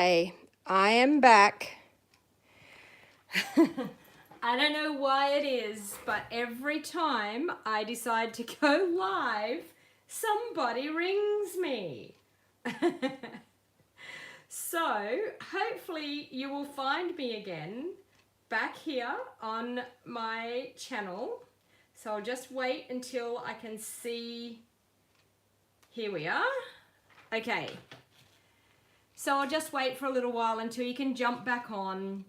Hey, I am back. I don't know why it is, but every time I decide to go live, somebody rings me. So, hopefully, you will find me again back here on my channel. So, I'll just wait until I can see. Here we are. Okay. So, I'll just wait for a little while until you can jump back on.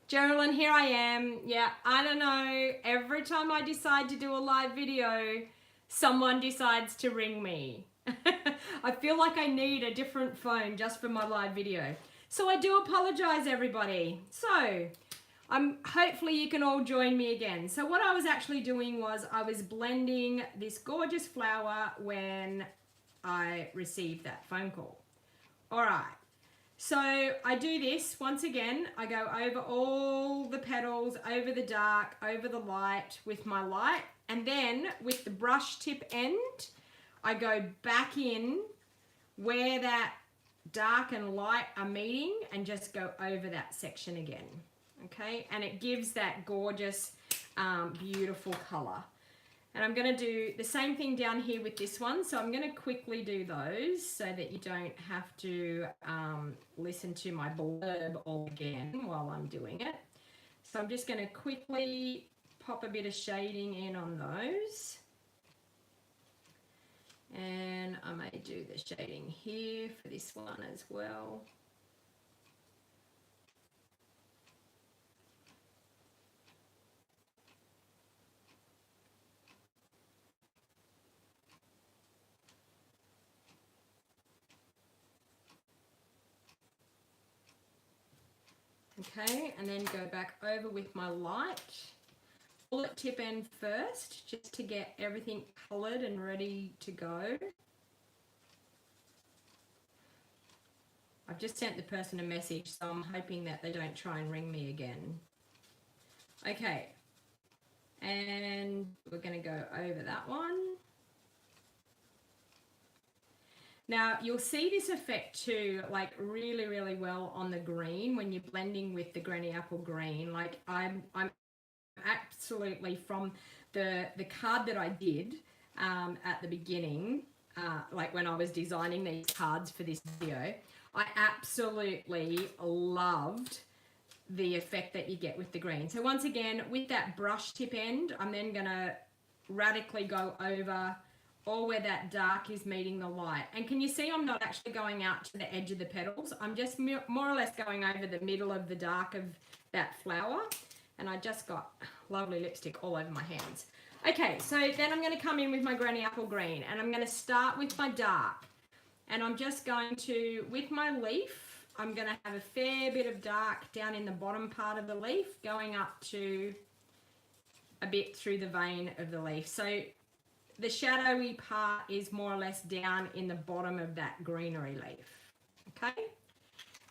Geraldine, here I am. Yeah, I don't know. Every time I decide to do a live video, someone decides to ring me. I feel like I need a different phone just for my live video. So I do apologize, everybody. So hopefully you can all join me again. So what I was actually doing was I was blending this gorgeous flower when I received that phone call. All right. So I do this once again. I go over all the petals, over the dark, over the light with my light, and then with the brush tip end, I go back in where that dark and light are meeting and just go over that section again. Okay, and it gives that gorgeous, beautiful color. And I'm going to do the same thing down here with this one. So I'm going to quickly do those so that you don't have to listen to my blurb all again while I'm doing it. So I'm just going to quickly pop a bit of shading in on those. And I may do the shading here for this one as well. Okay, and then go back over with my light. Bullet tip end first, just to get everything coloured and ready to go. I've just sent the person a message, so I'm hoping that they don't try and ring me again. Okay, and we're going to go over that one. Now, you'll see this effect too, like really, really well on the green when you're blending with the Granny Apple Green. Like I'm absolutely, from the card that I did at the beginning, like when I was designing these cards for this video, I absolutely loved the effect that you get with the green. So once again, with that brush tip end, I'm then going to radically go over all where that dark is meeting the light. And can you see I'm not actually going out to the edge of the petals? I'm just more or less going over the middle of the dark of that flower. And I just got lovely lipstick all over my hands. Okay, so then I'm going to come in with my Granny Apple Green, and I'm going to start with my dark. And I'm just going to, with my leaf, I'm going to have a fair bit of dark down in the bottom part of the leaf, going up to a bit through the vein of the leaf. So the shadowy part is more or less down in the bottom of that greenery leaf. Okay?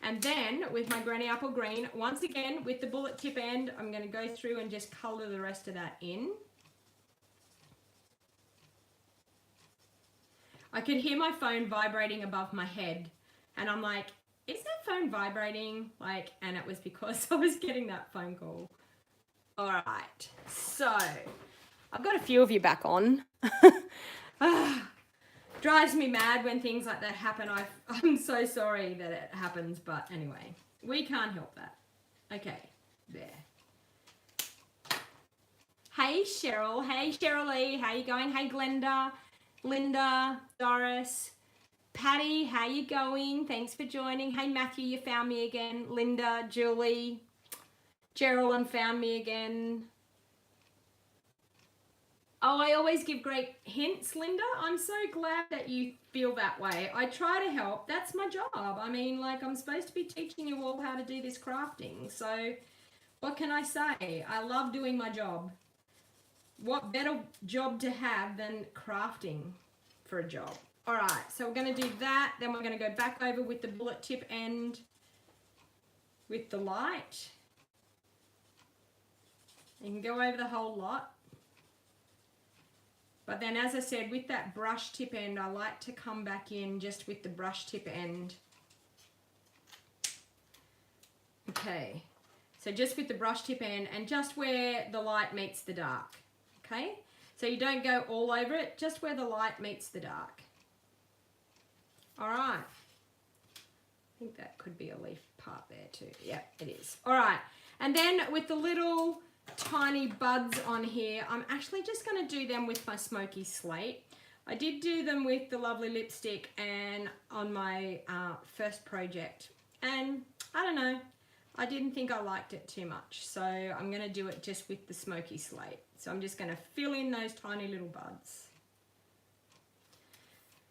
And then with my Granny Apple Green, once again with the bullet tip end, I'm going to go through and just colour the rest of that in. I could hear my phone vibrating above my head, and I'm like, is that phone vibrating? Like, and it was because I was getting that phone call. All right, so I've got a few of you back on. Drives me mad when things like that happen. I'm so sorry that it happens, but anyway, we can't help that. Okay, there. Hey Cheryl, hey Cheryl Lee, how you going? Hey Glenda, Linda, Doris, Patty, how you going? Thanks for joining. Hey Matthew, you found me again. Linda, Julie, Geraldine found me again. Oh, I always give great hints, Linda. I'm so glad that you feel that way. I try to help. That's my job. I mean, like, I'm supposed to be teaching you all how to do this crafting. So what can I say? I love doing my job. What better job to have than crafting for a job? All right, so we're going to do that. Then we're going to go back over with the bullet tip end with the light. You can go over the whole lot. But then, as I said, with that brush tip end, I like to come back in just with the brush tip end Okay, so just with the brush tip end and just where the light meets the dark. Okay, so you don't go all over it, just where the light meets the dark. All right, I think that could be a leaf part there too. Yeah, it is. All right, and then with the little tiny buds on here, I'm actually just going to do them with my smoky slate. I did do them with the lovely lipstick and on my first project, and I don't know, I didn't think I liked it too much, so I'm going to do it just with the smoky slate. So I'm just going to fill in those tiny little buds.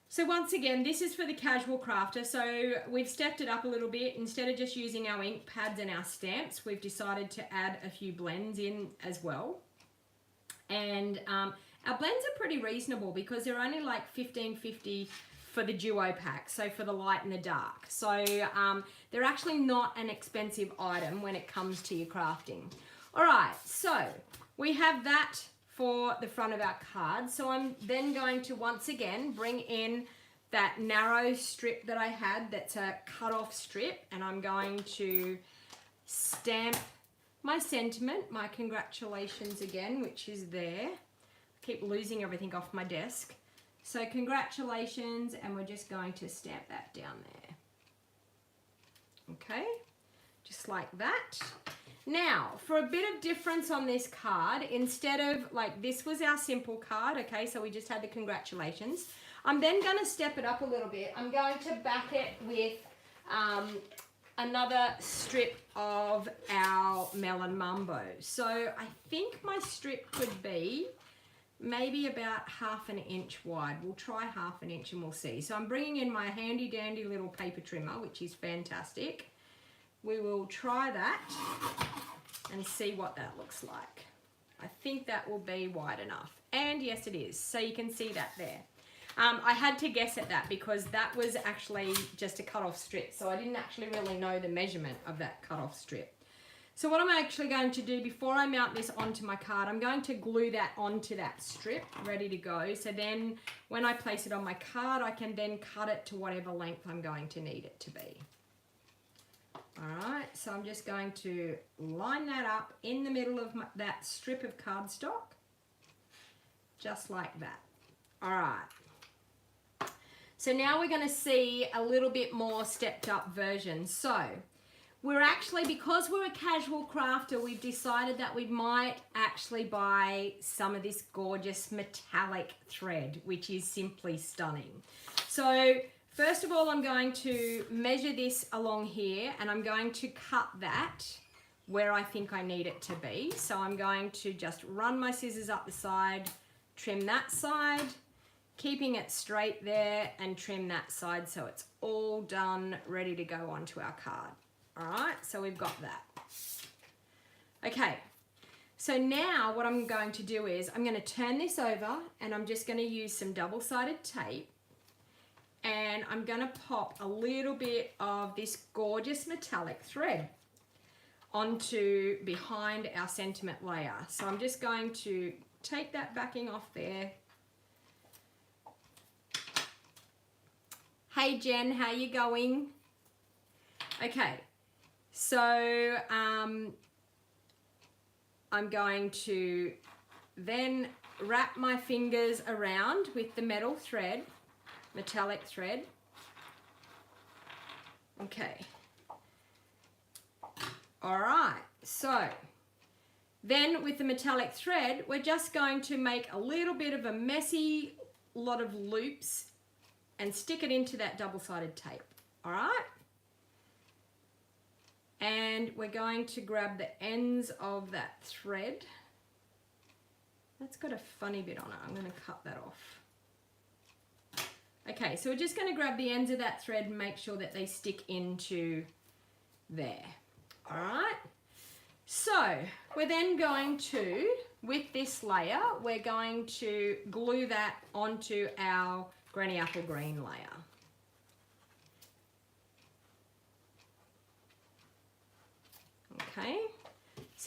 So once again, this is for the casual crafter, so we've stepped it up a little bit. Instead of just using our ink pads and our stamps, we've decided to add a few blends in as well. And our blends are pretty reasonable because they're only like $15.50 for the duo pack, so for the light and the dark. So they're actually not an expensive item when it comes to your crafting. All right, so we have that for the front of our card. So I'm then going to once again bring in that narrow strip that I had that's a cut off strip, and I'm going to stamp my sentiment, my congratulations again, which is there. I keep losing everything off my desk. So congratulations, and we're just going to stamp that down there. Okay, just like that. Now, for a bit of difference on this card, instead of, like, this was our simple card, okay, so we just had the congratulations. I'm then going to step it up a little bit. I'm going to back it with another strip of our Melon Mumbo. So I think my strip could be maybe about 1/2 inch wide. We'll try 1/2 inch and we'll see. So I'm bringing in my handy dandy little paper trimmer, which is fantastic. We will try that and see what that looks like. I think that will be wide enough. And yes, it is. So you can see that there. I had to guess at that because that was actually just a cut-off strip. So I didn't actually really know the measurement of that cut-off strip. So what I'm actually going to do before I mount this onto my card, I'm going to glue that onto that strip, ready to go. So then when I place it on my card, I can then cut it to whatever length I'm going to need it to be. All right, so I'm just going to line that up in the middle of that strip of cardstock, just like that. All right. So now we're going to see a little bit more stepped up version. So we're actually, because we're a casual crafter, we've decided that we might actually buy some of this gorgeous metallic thread, which is simply stunning. So first of all, I'm going to measure this along here, and I'm going to cut that where I think I need it to be. So I'm going to just run my scissors up the side, trim that side, keeping it straight there, and trim that side so it's all done, ready to go onto our card. All right, so we've got that. Okay, so now what I'm going to do is I'm going to turn this over, and I'm just going to use some double-sided tape, and I'm going to pop a little bit of this gorgeous metallic thread onto behind our sentiment layer. So I'm just going to take that backing off there. Hey Jen, how you going? Okay, so I'm going to then wrap my fingers around with the metal thread, metallic thread. Okay. All right, so then with the metallic thread, we're just going to make a little bit of a messy lot of loops and stick it into that double-sided tape. All right? And we're going to grab the ends of that thread. That's got a funny bit on it. I'm going to cut that off. Okay, so we're just going to grab the ends of that thread and make sure that they stick into there. All right? So we're then going to, with this layer, we're going to glue that onto our Granny Apple Green layer. Okay,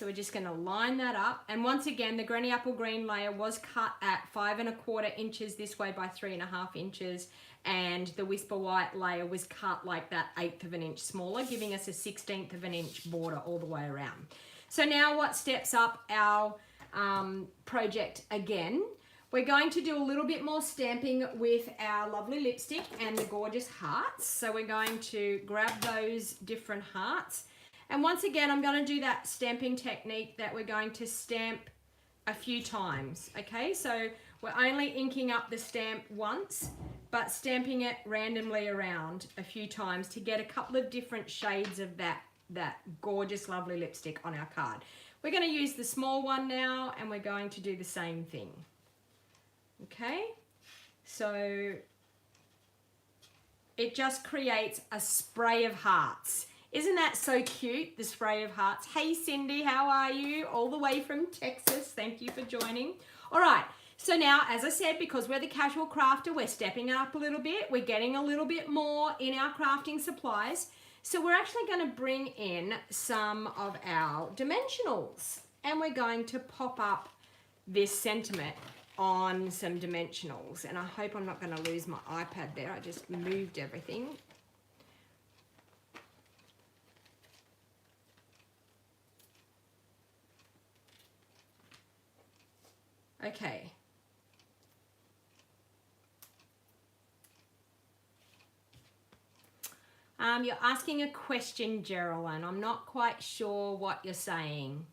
So we're just going to line that up. And once again, the Granny Apple Green layer was cut at 5¼ inches this way by 3½ inches. And the Whisper White layer was cut like that 1/8 of an inch smaller, giving us a 1/16 of an inch border all the way around. So now what steps up our project again? We're going to do a little bit more stamping with our lovely lipstick and the gorgeous hearts. So we're going to grab those different hearts. And once again, I'm going to do that stamping technique that we're going to stamp a few times. Okay, so we're only inking up the stamp once, but stamping it randomly around a few times to get a couple of different shades of that gorgeous, lovely lipstick on our card. We're going to use the small one now, and we're going to do the same thing. Okay, so it just creates a spray of hearts. Isn't that so cute, the spray of hearts? Hey Cindy, how are you? All the way from Texas. Thank you for joining. All right, so now, as I said, because we're the casual crafter, we're stepping up a little bit. We're getting a little bit more in our crafting supplies. So we're actually going to bring in some of our dimensionals, and we're going to pop up this sentiment on some dimensionals. And I hope I'm not going to lose my iPad there. I just moved everything. Okay. You're asking a question, Geraldine. I'm not quite sure what you're saying.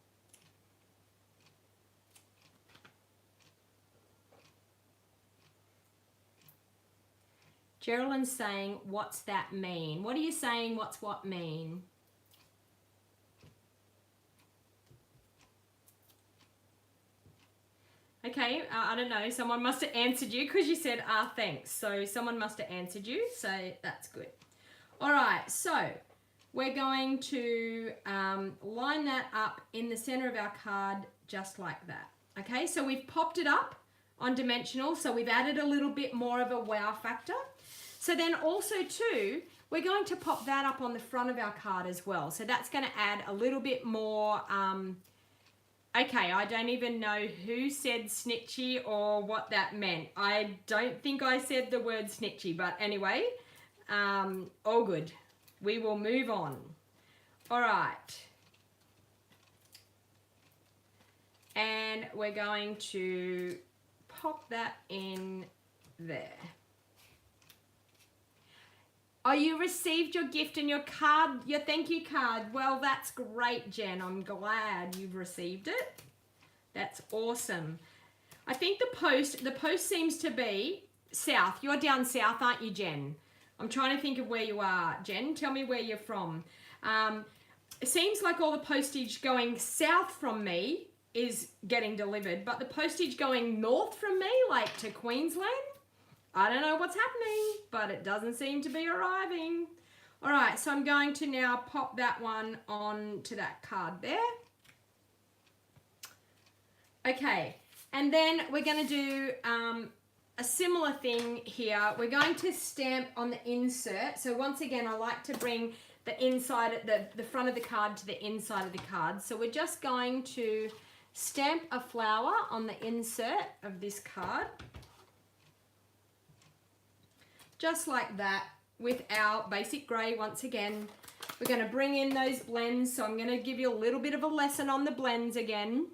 Geraldine's saying, what's that mean? What are you saying, what's what mean? Okay, I don't know. Someone must have answered you because you said, thanks. So someone must have answered you, so that's good. All right, so we're going to line that up in the center of our card just like that. Okay, so we've popped it up on dimensional, so we've added a little bit more of a wow factor. So then also too, we're going to pop that up on the front of our card as well. So that's going to add a little bit more, okay, I don't even know who said snitchy or what that meant. I don't think I said the word snitchy, but anyway, all good. We will move on. All right. And we're going to pop that in there. Oh, you received your gift and your card, your thank you card. Well, that's great, Jen. I'm glad you've received it. That's awesome. I think the post seems to be south. You're down south, aren't you, Jen? I'm trying to think of where you are. Jen, tell me where you're from. It seems like all the postage going south from me is getting delivered, but the postage going north from me, like to Queensland, I don't know what's happening, but it doesn't seem to be arriving. All right, so I'm going to now pop that one onto that card there. Okay, and then we're going to do a similar thing here. We're going to stamp on the insert. So once again, I like to bring the inside, the front of the card to the inside of the card. So we're just going to stamp a flower on the insert of this card. Just like that, with our basic grey once again. We're going to bring in those blends, so I'm going to give you a little bit of a lesson on the blends again.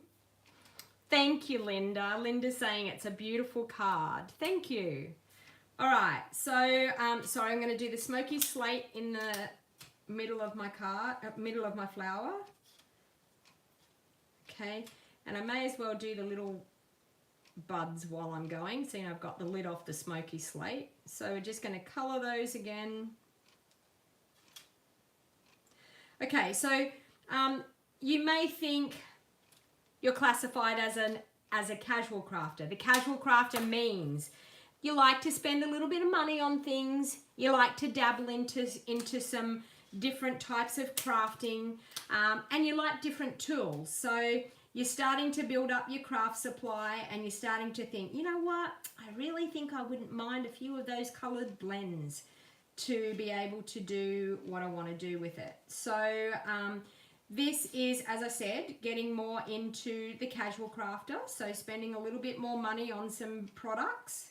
Thank you, Linda. Linda's saying it's a beautiful card. Thank you. All right, so sorry, I'm going to do the smoky slate in the middle of my card, middle of my flower. Okay, and I may as well do the little buds while I'm going. See, I've got the lid off the smoky slate. So we're just going to colour those again. Okay, so you may think you're classified as a casual crafter. The casual crafter means you like to spend a little bit of money on things. You like to dabble into some different types of crafting, and you like different tools. So you're starting to build up your craft supply, and you're starting to think, you know what, I really think I wouldn't mind a few of those coloured blends to be able to do what I want to do with it. So This is, as I said, getting more into the casual crafter, so spending a little bit more money on some products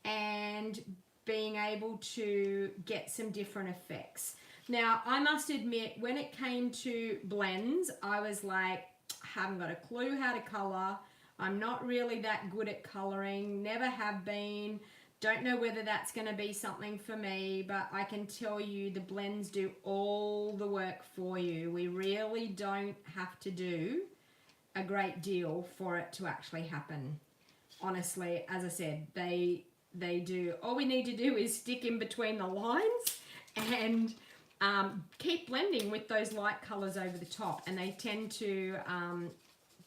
and being able to get some different effects. Now, I must admit, when it came to blends, I was like, I haven't got a clue how to color. I'm not really that good at coloring, never have been. Don't know whether that's going to be something for me, but I can tell you the blends do all the work for you. We really don't have to do a great deal for it to actually happen. Honestly, as I said, they do. All we need to do is stick in between the lines and keep blending with those light colors over the top, and they tend to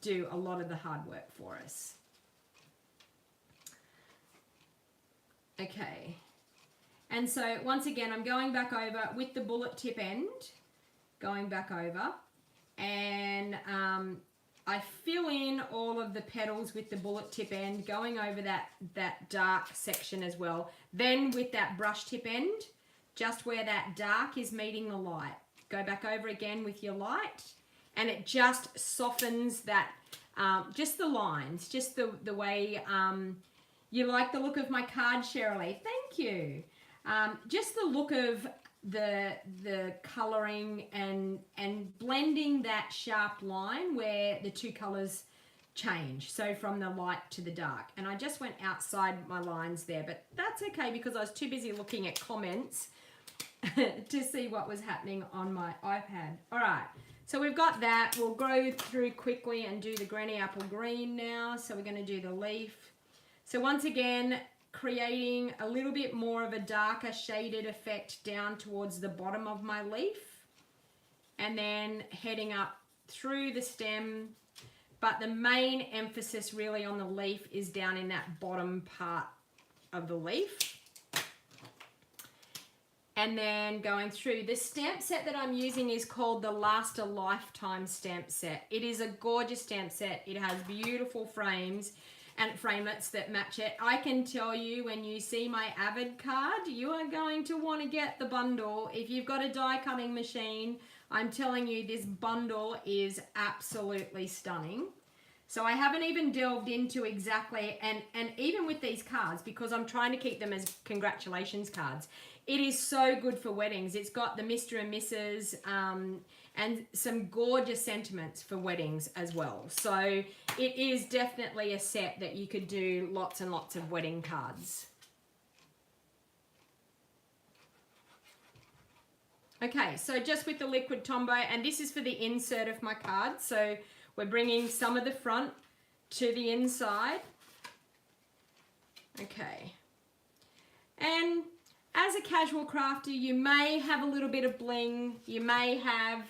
do a lot of the hard work for us. Okay, and so once again I'm going back over with the bullet tip end, going back over, and I fill in all of the petals with the bullet tip end, going over that dark section as well. Then with that brush tip end, just where that dark is meeting the light, go back over again with your light, and it just softens that, just the lines, just the way you like the look of my card, Shirley. Thank you. Just the look of the colouring and blending that sharp line where the two colours change. So from the light to the dark. And I just went outside my lines there, but that's okay because I was too busy looking at comments to see what was happening on my iPad. All right. So we've got that. We'll go through quickly and do the granny apple green now. So we're going to do the leaf. So once again, creating a little bit more of a darker shaded effect down towards the bottom of my leaf, and then heading up through the stem. But the main emphasis really on the leaf is down in that bottom part of the leaf. And then going through. The stamp set that I'm using is called the Last a Lifetime stamp set. It is a gorgeous stamp set. It has beautiful frames and framelits that match it. I can tell you, when you see my Avid card, you are going to want to get the bundle. If you've got a die cutting machine, I'm telling you, this bundle is absolutely stunning. So I haven't even delved into exactly, and even with these cards, because I'm trying to keep them as congratulations cards, it is so good for weddings. It's got the Mr. and Mrs. And some gorgeous sentiments for weddings as well. So it is definitely a set that you could do lots and lots of wedding cards. Okay, so just with the liquid Tombow, and this is for the insert of my card. So we're bringing some of the front to the inside. Okay. And as a casual crafter, you may have a little bit of bling. You may have,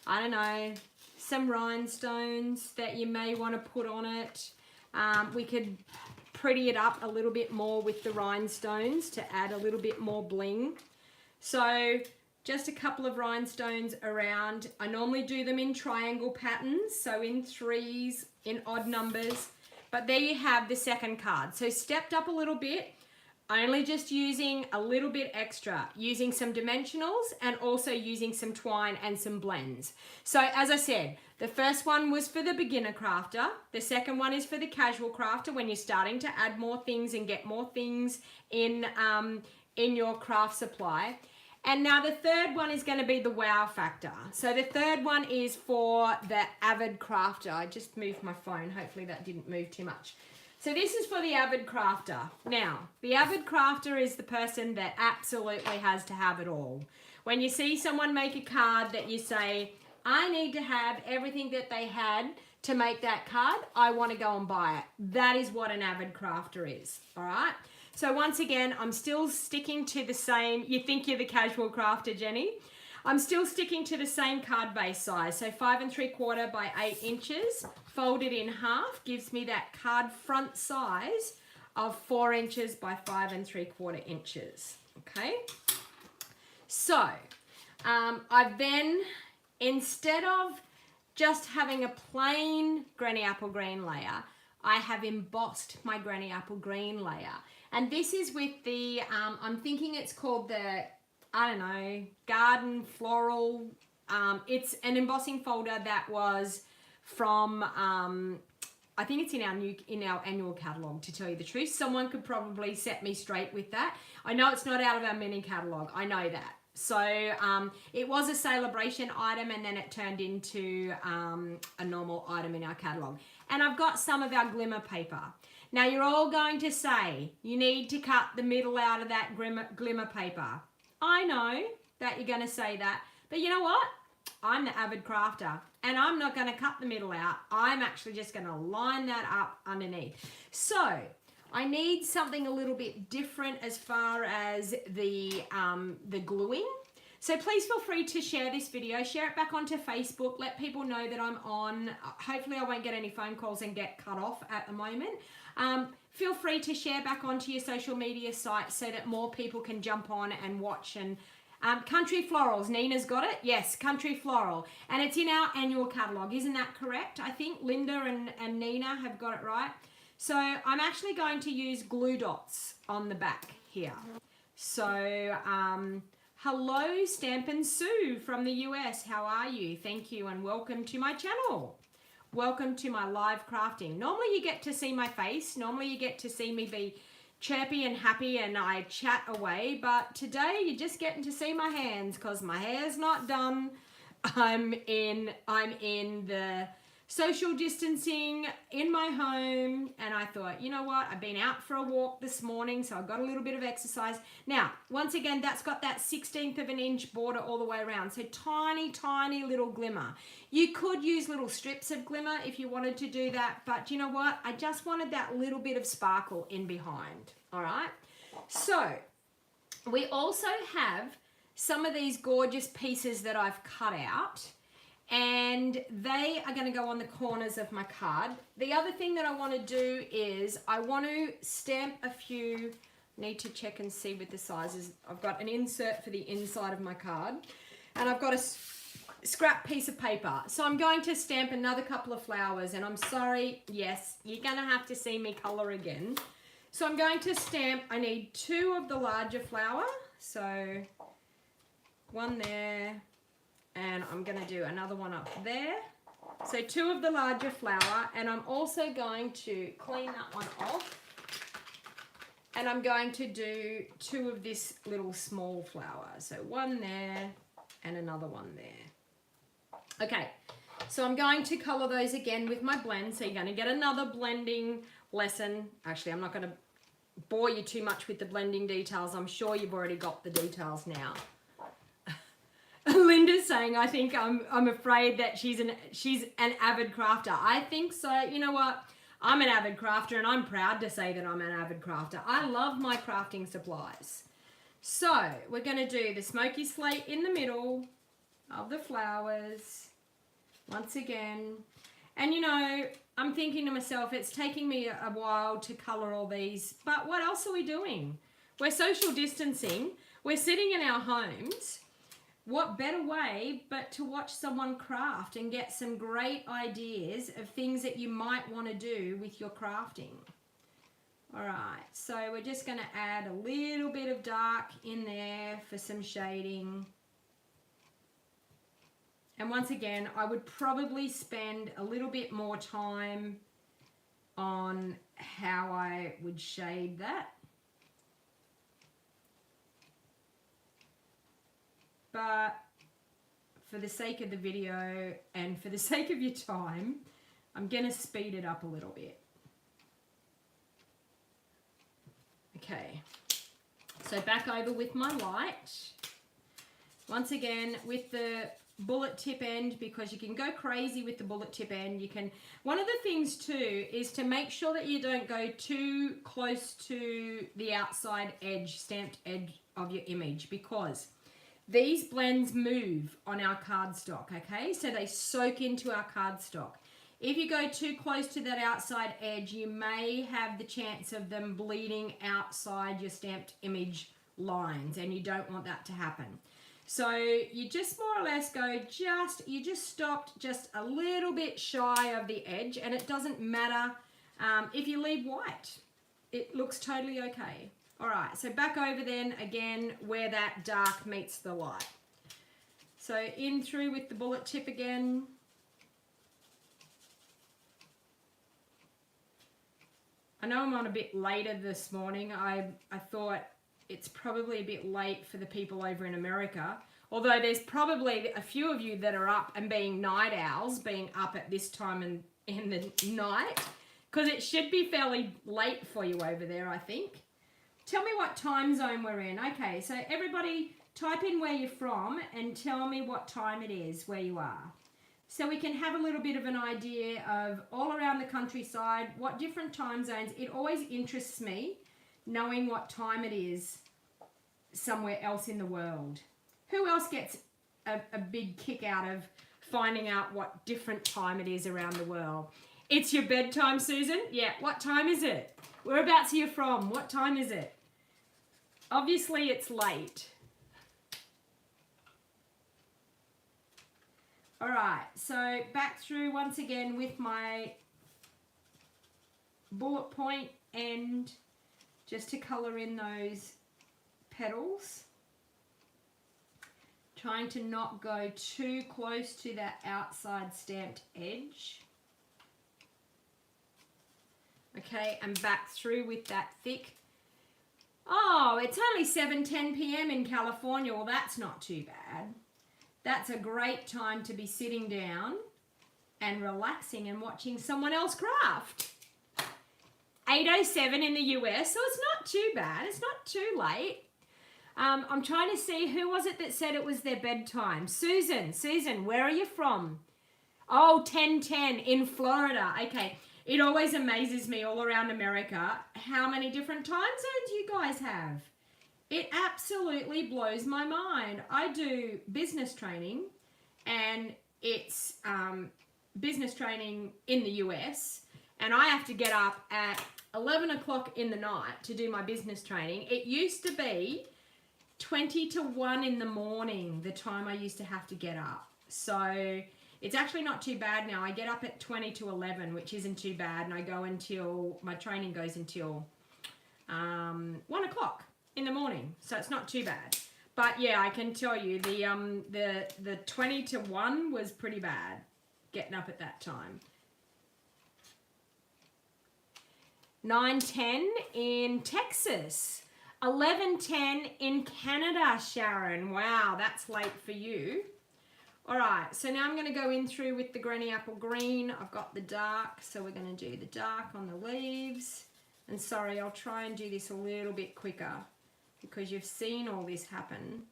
I don't know, some rhinestones that you may want to put on it. We could pretty it up a little bit more with the rhinestones to add a little bit more bling. So just a couple of rhinestones around. I normally do them in triangle patterns, so in threes, in odd numbers. But there you have the second card. So stepped up a little bit. Only just using a little bit extra, using some dimensionals and also using some twine and some blends. So as I said, the first one was for the beginner crafter. The second one is for the casual crafter when you're starting to add more things and get more things in your craft supply. And now the third one is going to be the wow factor. So the third one is for the Avid crafter. I just moved my phone. Hopefully that didn't move too much. So this is for the Avid crafter. Now, the Avid crafter is the person that absolutely has to have it all. When you see someone make a card that you say, I need to have everything that they had to make that card, I want to go and buy it. That is what an Avid crafter is, all right? So once again, I'm still sticking to the same, you think you're the casual crafter, Jenny? I'm still sticking to the same card base size. So 5 3/4 by 8 inches, folded in half, gives me that card front size of 4 inches by 5 3/4 inches. Okay. So I've then, instead of just having a plain granny apple green layer, I have embossed my granny apple green layer. And this is with the, I'm thinking it's called the, I don't know, garden floral It's an embossing folder that was from, I think it's in our annual catalogue, to tell you the truth. Someone could probably set me straight with that. I know it's not out of our mini catalogue. I know that. So it was a celebration item, and then it turned into a normal item in our catalogue. And I've got some of our glimmer paper. Now you're all going to say, you need to cut the middle out of that glimmer paper. I know that you're going to say that, but you know what? I'm the avid crafter, and I'm not going to cut the middle out. I'm actually just going to line that up underneath. So I need something a little bit different as far as the gluing. So please feel free to share this video, share it back onto Facebook, let people know that I'm on. Hopefully I won't get any phone calls and get cut off at the moment. Feel free to share back onto your social media sites so that more people can jump on and watch. And Country Florals, Nina's got it? Yes, Country Floral. And it's in our annual catalogue, isn't that correct? I think Linda and Nina have got it right. So I'm actually going to use glue dots on the back here. So hello Stampin' Sue from the US, how are you? Thank you and welcome to my channel. Welcome to my live crafting. Normally you get to see my face, normally you get to see me be chirpy and happy and I chat away, but today you're just getting to see my hands because my hair's not done. I'm in the social distancing in my home, and I thought, you know what, I've been out for a walk this morning, so I got a little bit of exercise. Now, once again, that's got that 1/16 of an inch border all the way around, so tiny, tiny little glimmer. You could use little strips of glimmer if you wanted to do that, but you know what, I just wanted that little bit of sparkle in behind, all right? So, we also have some of these gorgeous pieces that I've cut out, and they are going to go on the corners of my card. The other thing that I want to do is I want to stamp a few, need to check and see with the sizes. I've got an insert for the inside of my card, and I've got a scrap piece of paper. So I'm going to stamp another couple of flowers, and I'm sorry, yes, you're going to have to see me color again. So I'm going to stamp, I need 2 of the larger flower, so one there, and I'm going to do another one up there. So 2 of the larger flower, and I'm also going to clean that one off, and I'm going to do 2 of this little small flower. So one there and another one there. Okay, so I'm going to color those again with my blend. So you're going to get another blending lesson. Actually, I'm not going to bore you too much with the blending details. I'm sure you've already got the details now. Linda's saying, I think I'm afraid that she's an avid crafter. I think so. You know what? I'm an avid crafter, and I'm proud to say that I'm an avid crafter. I love my crafting supplies. So we're going to do the smoky slate in the middle of the flowers once again. And you know, I'm thinking to myself, it's taking me a while to color all these, but what else are we doing? We're social distancing. We're sitting in our homes. What better way but to watch someone craft and get some great ideas of things that you might want to do with your crafting. All right, so we're just going to add a little bit of dark in there for some shading. And once again, I would probably spend a little bit more time on how I would shade that. But for the sake of the video and for the sake of your time, I'm going to speed it up a little bit. Okay, so back over with my light. Once again, with the bullet tip end, because you can go crazy with the bullet tip end. You can, one of the things too is to make sure that you don't go too close to the outside edge, stamped edge of your image, because these blends move on our cardstock, okay? So they soak into our cardstock. If you go too close to that outside edge, you may have the chance of them bleeding outside your stamped image lines, and you don't want that to happen. So you just more or less go you just stopped just a little bit shy of the edge, and it doesn't matter if you leave white. It looks totally okay. All right, so back over then again where that dark meets the light. So in through with the bullet tip again. I know I'm on a bit later this morning. I thought it's probably a bit late for the people over in America. Although there's probably a few of you that are up and being night owls, being up at this time in the night. Because it should be fairly late for you over there, I think. Tell me what time zone we're in. Okay, so everybody type in where you're from and tell me what time it is where you are. So we can have a little bit of an idea of all around the countryside, what different time zones. It always interests me knowing what time it is somewhere else in the world. Who else gets a big kick out of finding out what different time it is around the world? It's your bedtime, Susan? Yeah, what time is it? Whereabouts are you from? What time is it? Obviously, it's late. All right, so back through once again with my bullet point end just to colour in those petals. Trying to not go too close to that outside stamped edge. Okay, and back through with that thick. Oh, it's only 7:10 p.m. in California. Well, that's not too bad. That's a great time to be sitting down and relaxing and watching someone else craft. 8:07 in the US, so it's not too bad. It's not too late. I'm trying to see, who was it that said it was their bedtime? Susan, where are you from? Oh, 10:10 in Florida. Okay. It always amazes me all around America how many different time zones you guys have. It absolutely blows my mind. I do business training, and it's business training in the US, and I have to get up at 11 o'clock in the night to do my business training. It used to be 20 to 1 in the morning, the time I used to have to get up. So it's actually not too bad now. I get up at 20 to 11, which isn't too bad, and I go until, my training goes until 1 o'clock in the morning, so it's not too bad. But yeah, I can tell you the 20 to 1 was pretty bad, getting up at that time. 9:10 in Texas. 11:10 in Canada, Sharon. Wow, that's late for you. All right, so now I'm going to go in through with the Granny Apple Green. I've got the dark, so we're going to do the dark on the leaves. And sorry, I'll try and do this a little bit quicker because you've seen all this happen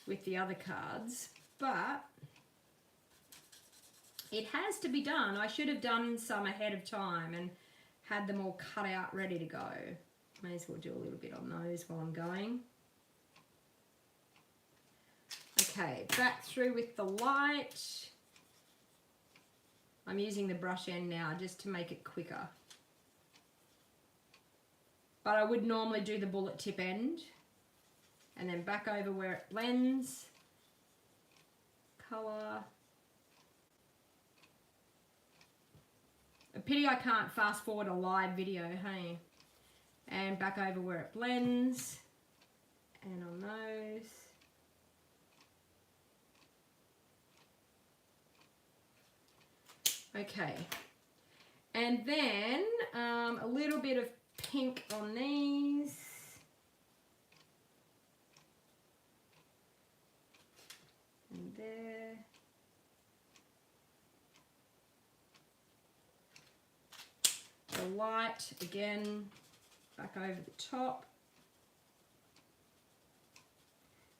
with the other cards. But it has to be done. I should have done some ahead of time and had them all cut out ready to go. May as well do a little bit on those while I'm going. Okay, back through with the light. I'm using the brush end now just to make it quicker. But I would normally do the bullet tip end. And then back over where it blends. Colour. A pity I can't fast forward a live video, hey? And back over where it blends. And on those. Okay, and then a little bit of pink on these. And there. The light, again, back over the top.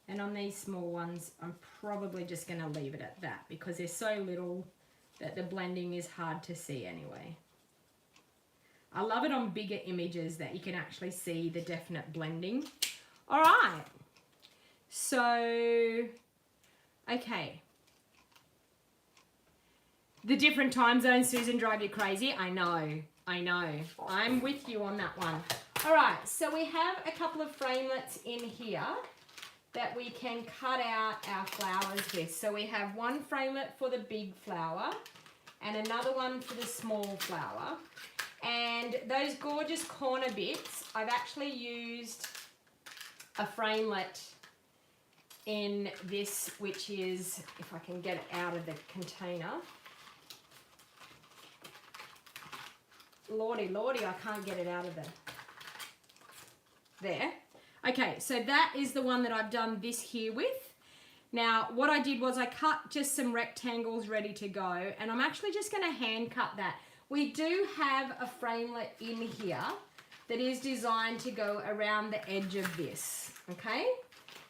And on these small ones, I'm probably just going to leave it at that because they're so little that the blending is hard to see anyway. I love it on bigger images that you can actually see the definite blending. All right. So, okay. The different time zones, Susan, drive you crazy. I know. I'm with you on that one. All right, so we have a couple of framelits in here that we can cut out our flowers with. So we have one framelit for the big flower and another one for the small flower. And those gorgeous corner bits, I've actually used a framelit in this, which is, if I can get it out of the container. Lordy, I can't get it out of there. Okay, so that is the one that I've done this here with. Now, what I did was I cut just some rectangles ready to go, and I'm actually just going to hand cut that. We do have a framelit in here that is designed to go around the edge of this, okay?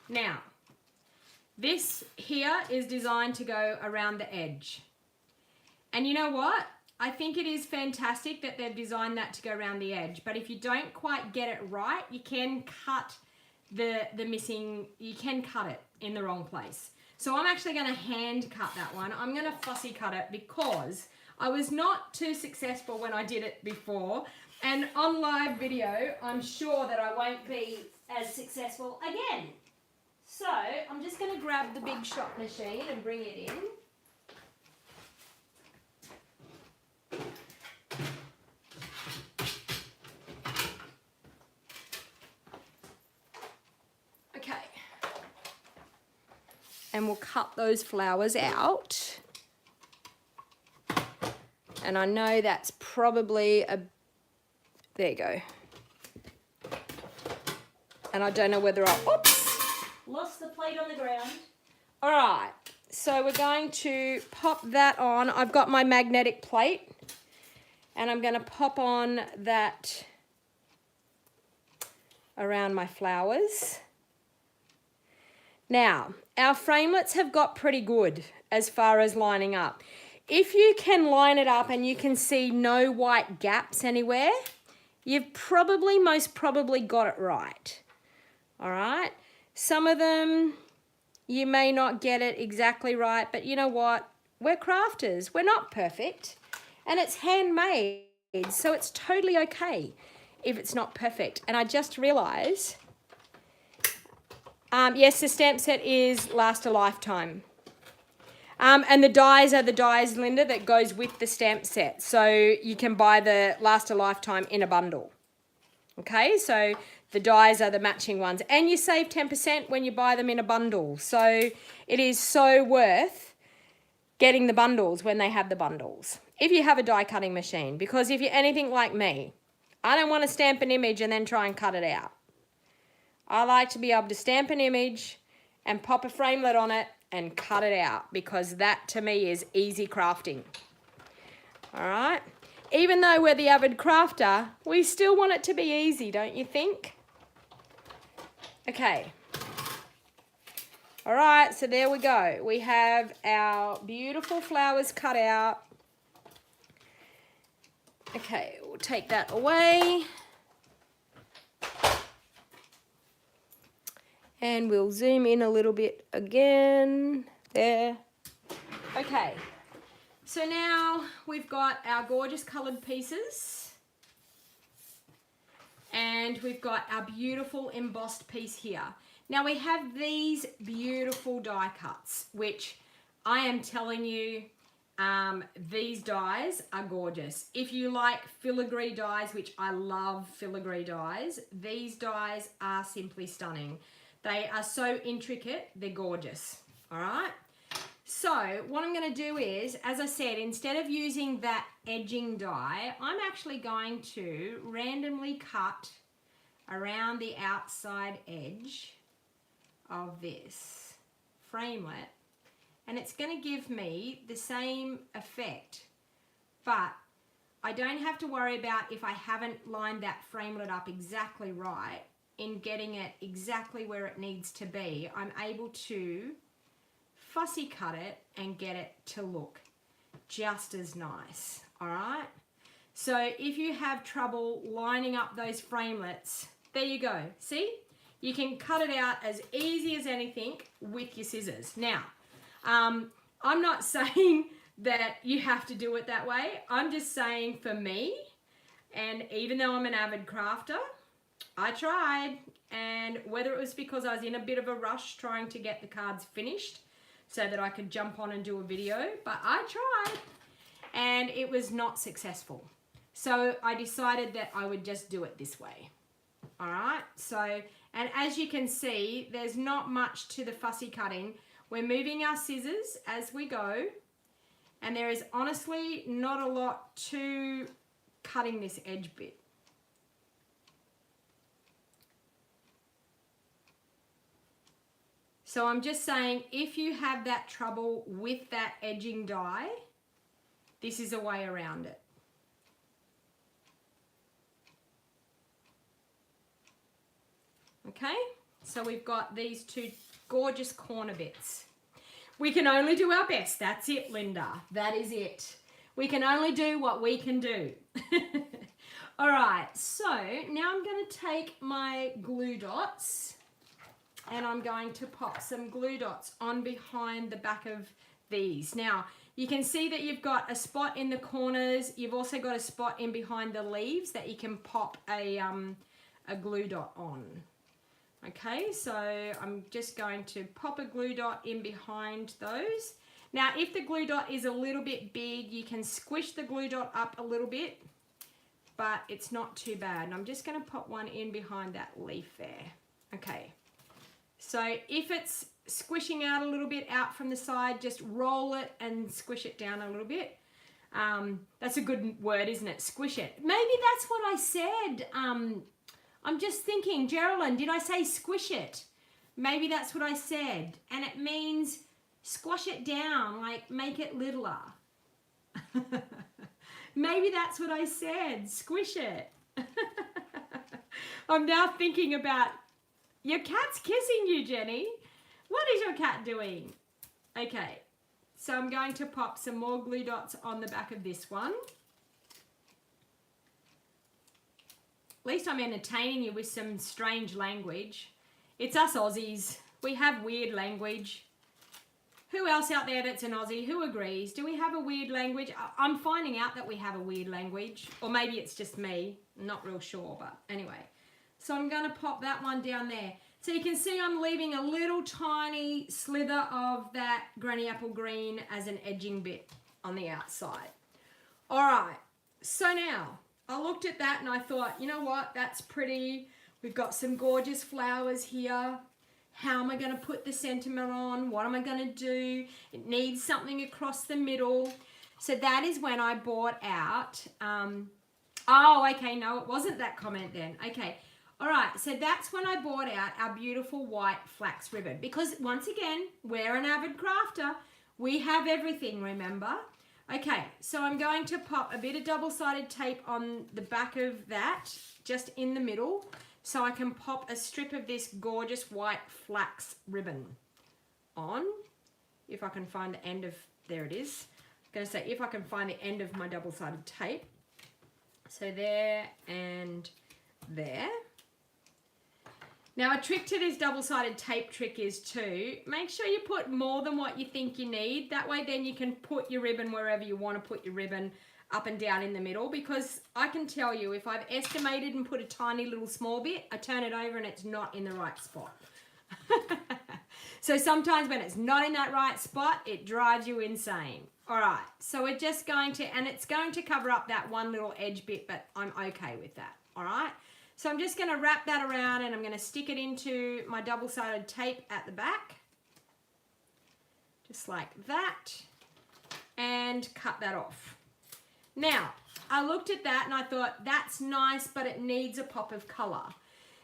Now, this here is designed to go around the edge. And you know what? I think it is fantastic that they've designed that to go around the edge, but if you don't quite get it right, you can cut you can cut it in the wrong place. So I'm actually going to hand cut that one. I'm going to fussy cut it because I was not too successful when I did it before, and on live video, I'm sure that I won't be as successful again. So I'm just going to grab the big shot machine and bring it in. Okay. And we'll cut those flowers out. And I know that's probably there you go. And I don't know whether oops, lost the plate on the ground. All right, so we're going to pop that on. I've got my magnetic plate, and I'm going to pop on that around my flowers. Now, our framelits have got pretty good as far as lining up. If you can line it up and you can see no white gaps anywhere, you've most probably got it right. All right, some of them you may not get it exactly right, but you know what? We're crafters. We're not perfect, and it's handmade, so it's totally okay if it's not perfect. And I just realised, yes, the stamp set is last a lifetime. And the dies are the dies, Linda, that goes with the stamp set. So you can buy the last a lifetime in a bundle. Okay, so the dies are the matching ones. And you save 10% when you buy them in a bundle. So it is so worth getting the bundles when they have the bundles. If you have a die cutting machine. Because if you're anything like me, I don't want to stamp an image and then try and cut it out. I like to be able to stamp an image and pop a framelit on it and cut it out, because that to me is easy crafting. All right, even though we're the avid crafter, we still want it to be easy, don't you think? Okay, all right, so there we go. We have our beautiful flowers cut out. Okay, we'll take that away. And we'll zoom in a little bit again, there. Okay, so now we've got our gorgeous coloured pieces. And we've got our beautiful embossed piece here. Now we have these beautiful die cuts, which I am telling you, these dies are gorgeous. If you like filigree dies, which I love filigree dies, these dies are simply stunning. They are so intricate, they're gorgeous, all right? So what I'm going to do is, as I said, instead of using that edging die, I'm actually going to randomly cut around the outside edge of this framelit, and it's going to give me the same effect, but I don't have to worry about if I haven't lined that framelit up exactly right. In getting it exactly where it needs to be, I'm able to fussy cut it and get it to look just as nice, all right? So if you have trouble lining up those framelits, there you go. See? You can cut it out as easy as anything with your scissors. Now, I'm not saying that you have to do it that way. I'm just saying for me, and even though I'm an avid crafter, I tried, and whether it was because I was in a bit of a rush trying to get the cards finished so that I could jump on and do a video, but I tried and it was not successful. So I decided that I would just do it this way. All right, so, and as you can see, there's not much to the fussy cutting. We're moving our scissors as we go, and there is honestly not a lot to cutting this edge bit. So I'm just saying, if you have that trouble with that edging die, this is a way around it. Okay, so we've got these two gorgeous corner bits. We can only do our best. That's it, Linda. That is it. We can only do what we can do. All right, so now I'm going to take my glue dots and I'm going to pop some glue dots on behind the back of these. Now, you can see that you've got a spot in the corners. You've also got a spot in behind the leaves that you can pop a glue dot on. Okay, so I'm just going to pop a glue dot in behind those. Now, if the glue dot is a little bit big, you can squish the glue dot up a little bit, but it's not too bad. And I'm just going to pop one in behind that leaf there. Okay, so if it's squishing out a little bit out from the side, just roll it and squish it down a little bit. That's a good word, isn't it? Squish it. Maybe that's what I said. I'm just thinking, Geraldine, did I say squish it? Maybe that's what I said. And it means squash it down, like make it littler. Maybe that's what I said, squish it. I'm now thinking about, your cat's kissing you, Jenny. What is your cat doing? Okay, so I'm going to pop some more glue dots on the back of this one. At least I'm entertaining you with some strange language. It's us Aussies. We have weird language. Who else out there that's an Aussie? Who agrees? Do we have a weird language? I'm finding out that we have a weird language. Or maybe it's just me. I'm not real sure, but anyway. So I'm going to pop that one down there. So you can see I'm leaving a little tiny slither of that granny apple green as an edging bit on the outside. All right. So now, I looked at that and I thought, you know what, that's pretty. We've got some gorgeous flowers here. How am I going to put the sentiment on? What am I going to do? It needs something across the middle. So that is when I bought out, oh, okay, no, it wasn't that comment then. Okay, all right, so that's when I bought out our beautiful white flax ribbon. Because once again, we're an avid crafter. We have everything, remember? Okay, so I'm going to pop a bit of double-sided tape on the back of that, just in the middle, so I can pop a strip of this gorgeous white flax ribbon on. If I can find the end of, there it is. I'm going to say if I can find the end of my double-sided tape. So there and there. Now, a trick to this double-sided tape trick is to make sure you put more than what you think you need. That way then you can put your ribbon wherever you want to put your ribbon, up and down in the middle, because I can tell you if I've estimated and put a tiny little small bit, I turn it over and it's not in the right spot. So sometimes when it's not in that right spot, it drives you insane. All right, so we're just going to, and it's going to cover up that one little edge bit, but I'm okay with that, all right? So I'm just going to wrap that around and I'm going to stick it into my double-sided tape at the back. Just like that. And cut that off. Now, I looked at that and I thought, that's nice, but it needs a pop of colour.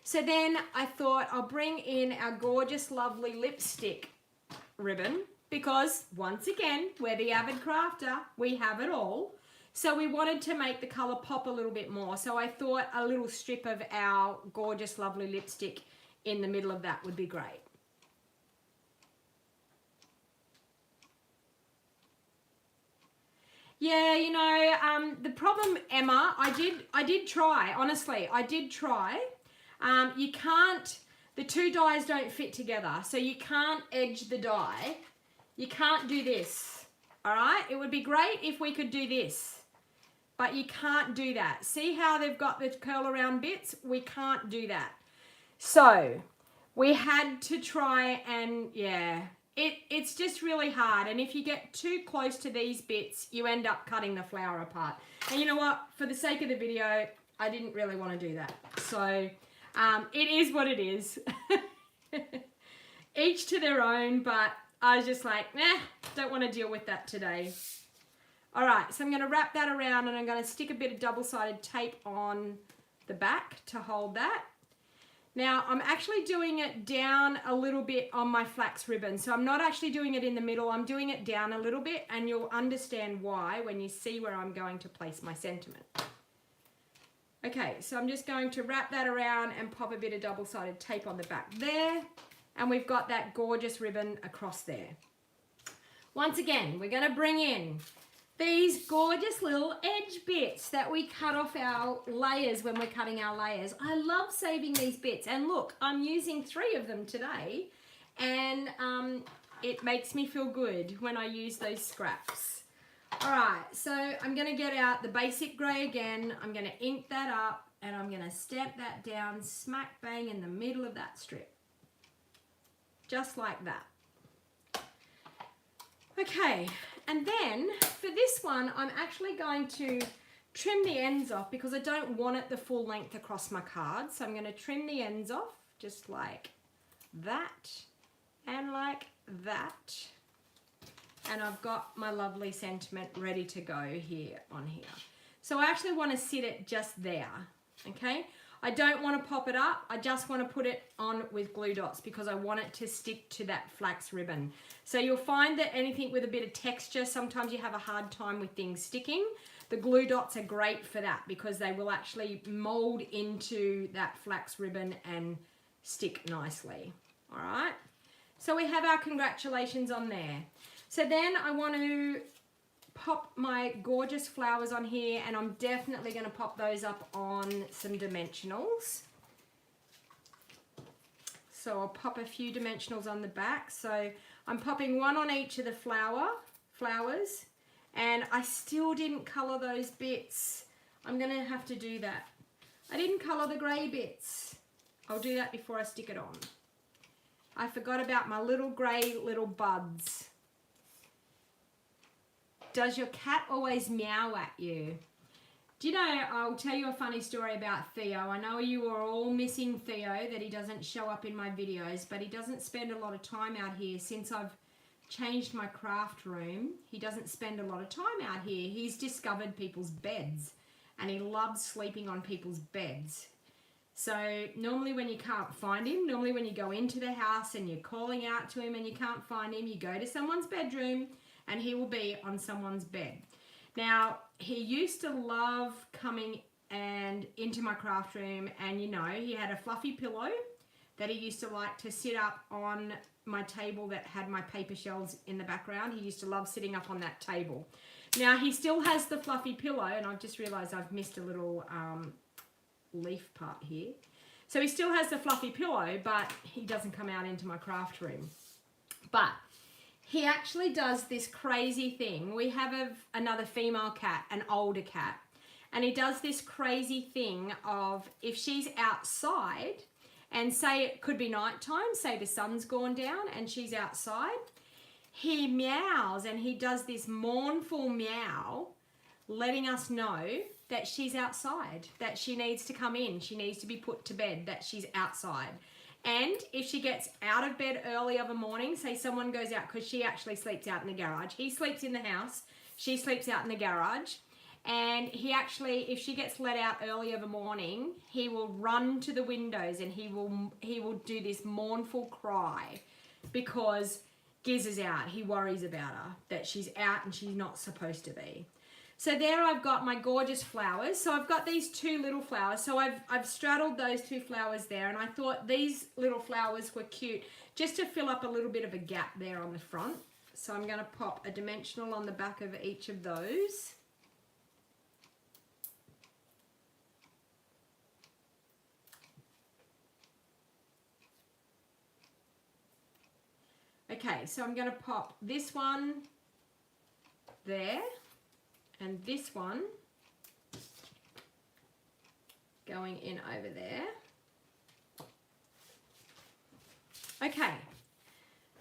So then I thought I'll bring in our gorgeous, lovely lipstick ribbon because, once again, we're the avid crafter. We have it all. So we wanted to make the colour pop a little bit more. So I thought a little strip of our gorgeous, lovely lipstick in the middle of that would be great. Yeah, you know, the problem, Emma, I did try, honestly, I did try. You can't, the two dies don't fit together, so you can't edge the die. You can't do this, all right? It would be great if we could do this, but you can't do that. See how they've got the curl around bits? We can't do that. So we had to try and, yeah, it's just really hard. And if you get too close to these bits, you end up cutting the flower apart. And you know what? For the sake of the video, I didn't really want to do that. So It is what it is. Each to their own, but I was just like, nah, don't want to deal with that today. All right, so I'm going to wrap that around and I'm going to stick a bit of double-sided tape on the back to hold that. Now, I'm actually doing it down a little bit on my flax ribbon. So I'm not actually doing it in the middle. I'm doing it down a little bit, and you'll understand why when you see where I'm going to place my sentiment. Okay, so I'm just going to wrap that around and pop a bit of double-sided tape on the back there. And we've got that gorgeous ribbon across there. Once again, we're going to bring in these gorgeous little edge bits that we cut off our layers when we're cutting our layers. I love saving these bits, and look, I'm using 3 of them today, and it makes me feel good when I use those scraps. All right, so I'm gonna get out the basic gray again. I'm gonna ink that up, and I'm gonna stamp that down smack bang in the middle of that strip. Just like that. Okay, and then for this one, I'm actually going to trim the ends off because I don't want it the full length across my card. So I'm going to trim the ends off just like that and like that. And I've got my lovely sentiment ready to go here on here. So I actually want to sit it just there, okay? I don't want to pop it up. I just want to put it on with glue dots because I want it to stick to that flax ribbon. So you'll find that anything with a bit of texture, sometimes you have a hard time with things sticking. The glue dots are great for that because they will actually mold into that flax ribbon and stick nicely. All right. So we have our congratulations on there. So then I want to pop my gorgeous flowers on here, and I'm definitely going to pop those up on some dimensionals. So I'll pop a few dimensionals on the back. So I'm popping one on each of the flowers, and I still didn't color those bits. I'm going to have to do that. I didn't color the gray bits. I'll do that before I stick it on. I forgot about my little gray little buds. Does your cat always meow at you? Do you know, I'll tell you a funny story about Theo. I know you are all missing Theo, that he doesn't show up in my videos, but he doesn't spend a lot of time out here since I've changed my craft room. He doesn't spend a lot of time out here. He's discovered people's beds, and he loves sleeping on people's beds. So normally when you can't find him, normally when you go into the house and you're calling out to him and you can't find him, you go to someone's bedroom, and he will be on someone's bed. Now, he used to love coming and into my craft room, and you know, he had a fluffy pillow that he used to like to sit up on my table that had my paper shells in the background. He used to love sitting up on that table. Now, he still has the fluffy pillow, and I've just realized I've missed a little leaf part here. So he still has the fluffy pillow, but he doesn't come out into my craft room. But he actually does this crazy thing. We have another female cat, an older cat, and he does this crazy thing of if she's outside and say it could be nighttime, say the sun's gone down and she's outside, he meows and he does this mournful meow, letting us know that she's outside, that she needs to come in, she needs to be put to bed, that she's outside. And if she gets out of bed early of a morning, say someone goes out, because she actually sleeps out in the garage. He sleeps in the house, she sleeps out in the garage. And he actually, if she gets let out early of a morning, he will run to the windows and he will do this mournful cry because Giz is out. He worries about her, that she's out and she's not supposed to be. So there I've got my gorgeous flowers. So I've got these 2 little flowers. So I've straddled those 2 flowers there, and I thought these little flowers were cute just to fill up a little bit of a gap there on the front. So I'm going to pop a dimensional on the back of each of those. Okay, so I'm going to pop this one there. And this one going in over there. Okay,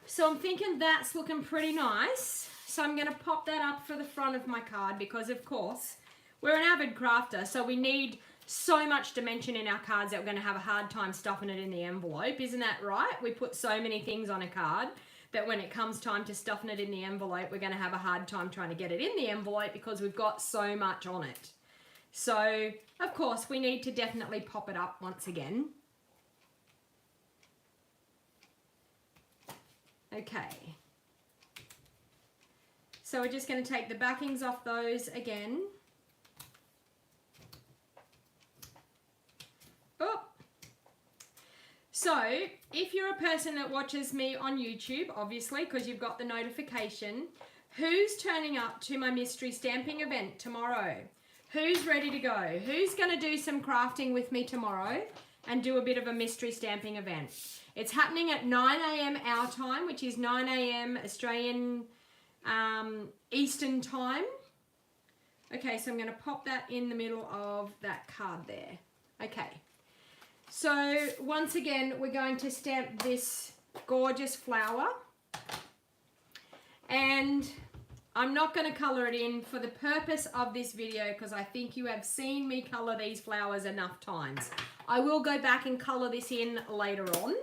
so I'm thinking that's looking pretty nice. So I'm going to pop that up for the front of my card because, of course, we're an avid crafter, so we need so much dimension in our cards that we're going to have a hard time stuffing it in the envelope. Isn't that right? We put so many things on a card that when it comes time to stuffing it in the envelope, we're going to have a hard time trying to get it in the envelope because we've got so much on it. So, of course, we need to definitely pop it up once again. Okay. So we're just going to take the backings off those again. Oh. So, if you're a person that watches me on YouTube, obviously, because you've got the notification, who's turning up to my mystery stamping event tomorrow? Who's ready to go? Who's going to do some crafting with me tomorrow and do a bit of a mystery stamping event? It's happening at 9 a.m. our time, which is 9 a.m. Australian Eastern time. Okay, so I'm going to pop that in the middle of that card there. Okay. So once again, we're going to stamp this gorgeous flower. And I'm not going to colour it in for the purpose of this video because I think you have seen me colour these flowers enough times. I will go back and colour this in later on,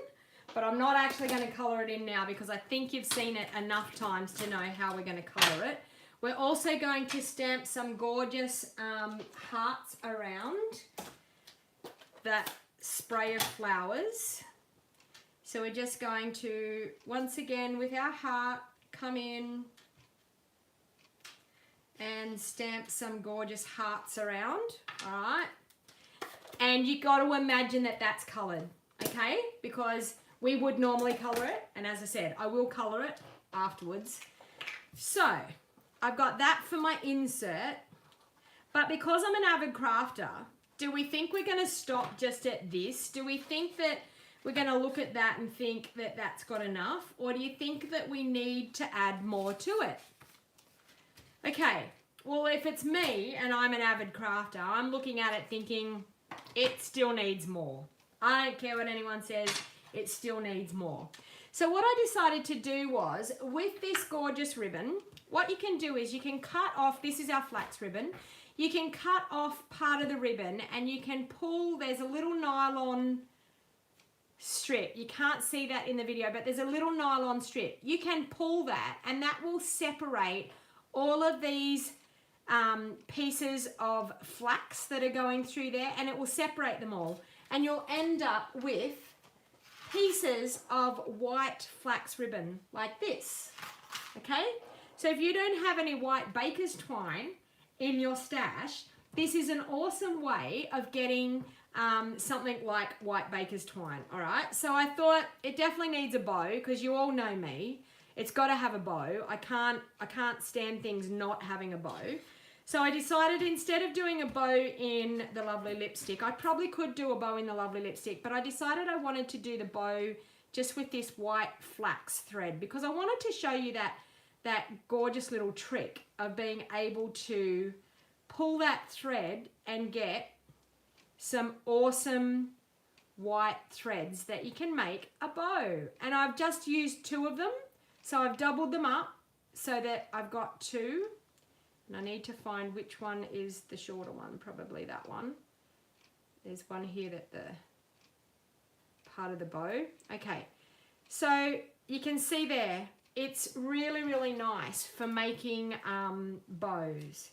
but I'm not actually going to colour it in now because I think you've seen it enough times to know how we're going to colour it. We're also going to stamp some gorgeous hearts around that spray of flowers. So we're just going to, once again with our heart, come in and stamp some gorgeous hearts around, all right? And you got to imagine that that's coloured, okay? Because we would normally colour it, and as I said, I will colour it afterwards. So, I've got that for my insert, but because I'm an avid crafter, do we think we're going to stop just at this? Do we think that we're going to look at that and think that that's got enough? Or do you think that we need to add more to it? Okay, well, if it's me and I'm an avid crafter, I'm looking at it thinking it still needs more. I don't care what anyone says, it still needs more. So what I decided to do was, with this gorgeous ribbon, what you can do is you can cut off, this is our flax ribbon, you can cut off part of the ribbon and you can pull, there's a little nylon strip. You can't see that in the video, but there's a little nylon strip. You can pull that and that will separate all of these pieces of flax that are going through there, and it will separate them all. And you'll end up with pieces of white flax ribbon like this, okay? So if you don't have any white baker's twine in your stash, this is an awesome way of getting something like white baker's twine, all right? So I thought it definitely needs a bow because you all know me. It's got to have a bow. I can't stand things not having a bow. So I decided instead of doing a bow in the lovely lipstick, I probably could do a bow in the lovely lipstick, but I decided I wanted to do the bow just with this white flax thread because I wanted to show you that gorgeous little trick of being able to pull that thread and get some awesome white threads that you can make a bow. And I've just used 2 of them. So I've doubled them up so that I've got 2. And I need to find which one is the shorter one, probably that one. There's one here that the part of the bow. Okay, so you can see there, it's really, really nice for making bows.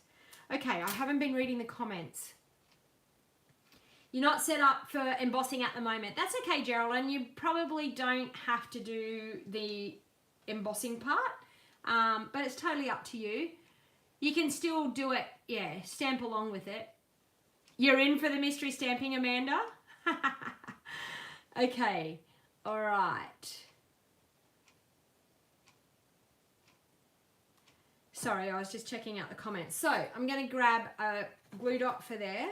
Okay, I haven't been reading the comments. You're not set up for embossing at the moment. That's okay, Geraldine. You probably don't have to do the embossing part, but it's totally up to you. You can still do it, yeah, stamp along with it. You're in for the mystery stamping, Amanda? Okay, all right. Sorry, I was just checking out the comments. So I'm going to grab a glue dot for there.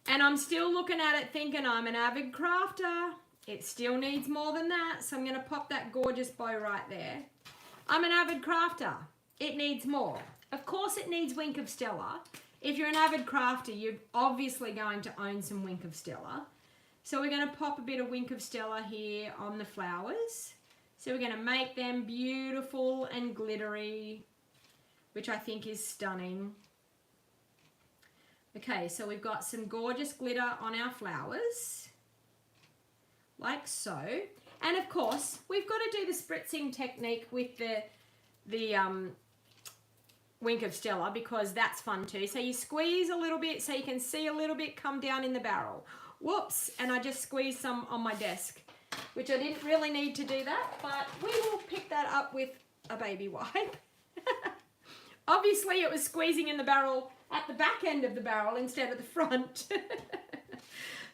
And I'm still looking at it thinking I'm an avid crafter. It still needs more than that. So I'm going to pop that gorgeous bow right there. I'm an avid crafter. It needs more. Of course it needs Wink of Stella. If you're an avid crafter, you're obviously going to own some Wink of Stella. So we're going to pop a bit of Wink of Stella here on the flowers. So we're going to make them beautiful and glittery, which I think is stunning. Okay, so we've got some gorgeous glitter on our flowers, like so. And of course, we've got to do the spritzing technique with the Wink of Stella, because that's fun too. So you squeeze a little bit so you can see a little bit come down in the barrel. Whoops, and I just squeezed some on my desk, which I didn't really need to do that, but we will pick that up with a baby wipe. Obviously it was squeezing in the barrel at the back end of the barrel instead of the front.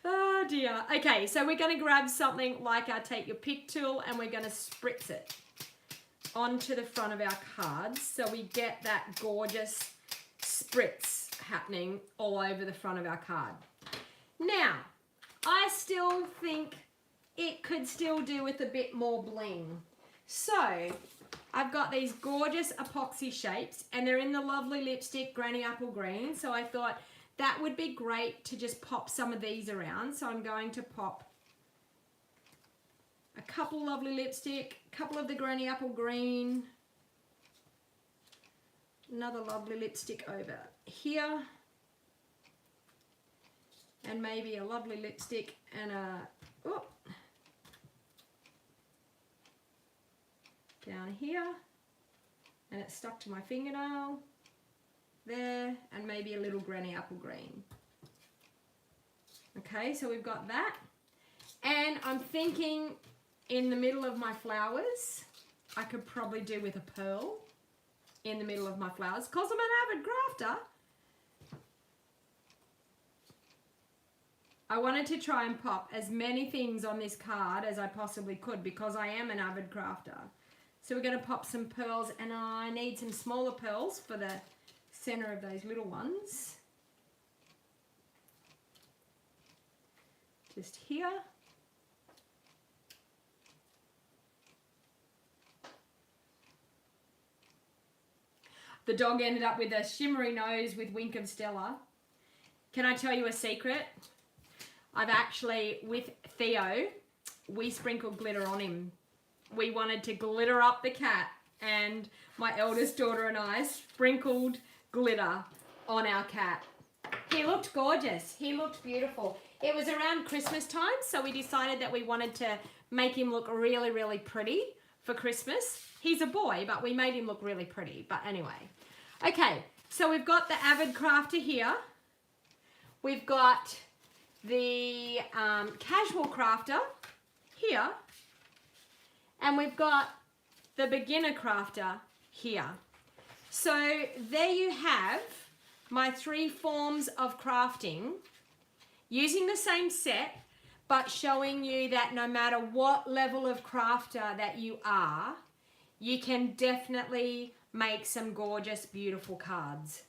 Oh dear. Okay, so we're going to grab something like our Take Your Pick tool and we're going to spritz it onto the front of our cards so we get that gorgeous spritz happening all over the front of our card. Now, I still think it could still do with a bit more bling. So, I've got these gorgeous epoxy shapes and they're in the lovely lipstick Granny Apple Green. So I thought that would be great to just pop some of these around. So I'm going to pop a couple lovely lipstick, a couple of the Granny Apple Green, another lovely lipstick over here, and maybe a lovely lipstick and a, oh, down here, and it's stuck to my fingernail there, and maybe a little Granny Apple Green. Okay, so we've got that, and I'm thinking in the middle of my flowers I could probably do with a pearl in the middle of my flowers because I'm an avid crafter. I wanted to try and pop as many things on this card as I possibly could because I am an avid crafter. So we're going to pop some pearls, and I need some smaller pearls for the center of those little ones. Just here. The dog ended up with a shimmery nose with Wink of Stella. Can I tell you a secret? I've actually, with Theo, we sprinkled glitter on him. We wanted to glitter up the cat, and my eldest daughter and I sprinkled glitter on our cat. He looked gorgeous. He looked beautiful. It was around Christmas time, so we decided that we wanted to make him look really, really pretty for Christmas. He's a boy, but we made him look really pretty. But anyway. Okay, so we've got the Avid Crafter here. We've got the Casual Crafter here. And we've got the Beginner Crafter here. So there you have my 3 forms of crafting using the same set, but showing you that no matter what level of crafter that you are, you can definitely make some gorgeous, beautiful cards.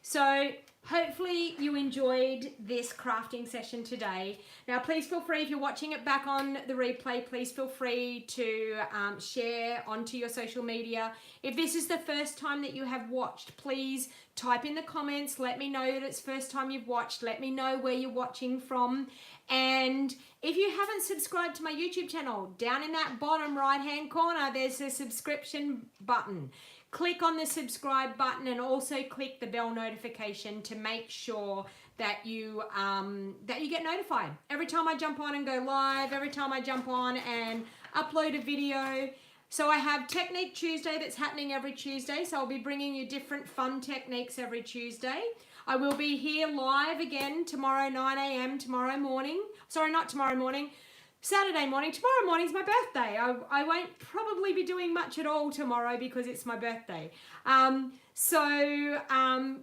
So hopefully you enjoyed this crafting session today. Now please feel free, if you're watching it back on the replay, please feel free to share onto your social media. If this is the first time that you have watched, please type in the comments, let me know that it's the first time you've watched, let me know where you're watching from. And if you haven't subscribed to my YouTube channel, down in that bottom right hand corner there's a subscription button. Click on the subscribe button and also click the bell notification to make sure that you get notified every time I jump on and go live, every time I jump on and upload a video. So I have Technique Tuesday that's happening every Tuesday, so I'll be bringing you different fun techniques every Tuesday. I will be here live again tomorrow 9 a.m. tomorrow morning. Sorry, not tomorrow morning. Saturday morning. Tomorrow morning's my birthday. I won't probably be doing much at all tomorrow because it's my birthday.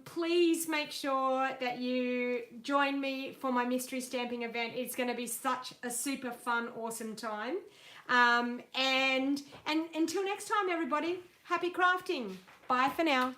Please make sure that you join me for my mystery stamping event. It's going to be such a super fun, awesome time. And until next time, everybody, happy crafting. Bye for now.